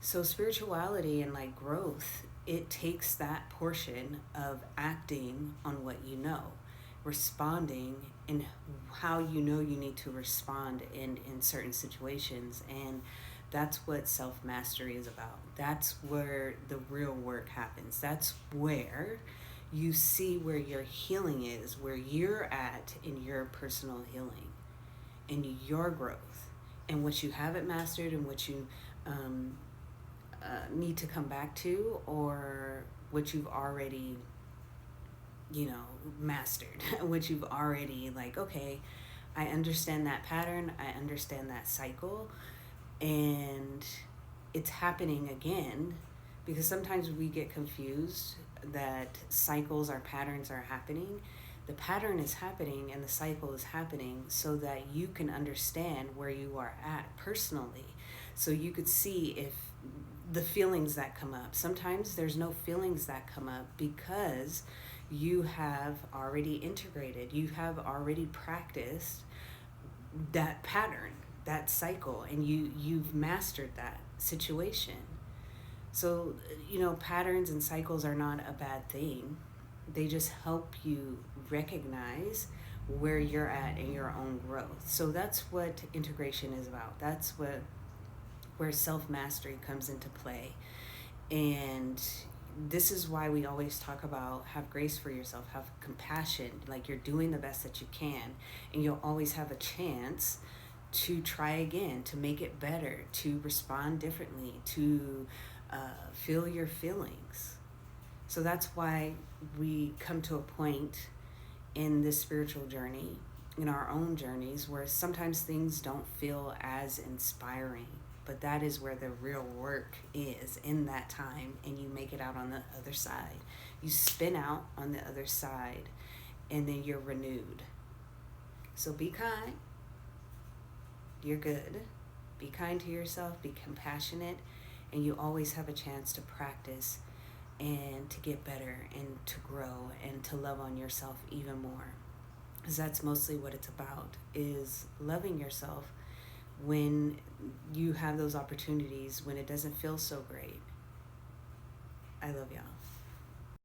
So spirituality and like growth, it takes that portion of acting on what you know, responding and how you know you need to respond in certain situations. And that's what self mastery is about. That's where the real work happens. That's where you see where your healing is, where you're at in your personal healing and your growth, and what you haven't mastered and what you um, need to come back to, or what you've already, mastered, what you've already, like, okay, I understand that pattern, I understand that cycle, and it's happening again. Because sometimes we get confused that cycles or patterns are happening. The pattern is happening and the cycle is happening so that you can understand where you are at personally. So you could see if the feelings that come up. Sometimes there's no feelings that come up because you have already integrated, you have already practiced that pattern, that cycle, and you've mastered that situation. So, patterns and cycles are not a bad thing. They just help you recognize where you're at in your own growth. So that's what integration is about. That's where self mastery comes into play. And this is why we always talk about have grace for yourself, have compassion, like you're doing the best that you can, and you'll always have a chance to try again, to make it better, to respond differently, to feel your feelings. So that's why we come to a point in this spiritual journey, in our own journeys, where sometimes things don't feel as inspiring. But that is where the real work is in that time, and you make it out on the other side. You spin out on the other side, and then you're renewed. So be kind. You're good. Be kind to yourself, be compassionate, and you always have a chance to practice and to get better and to grow and to love on yourself even more. Because that's mostly what it's about, is loving yourself when you have those opportunities, when it doesn't feel so great. I love y'all.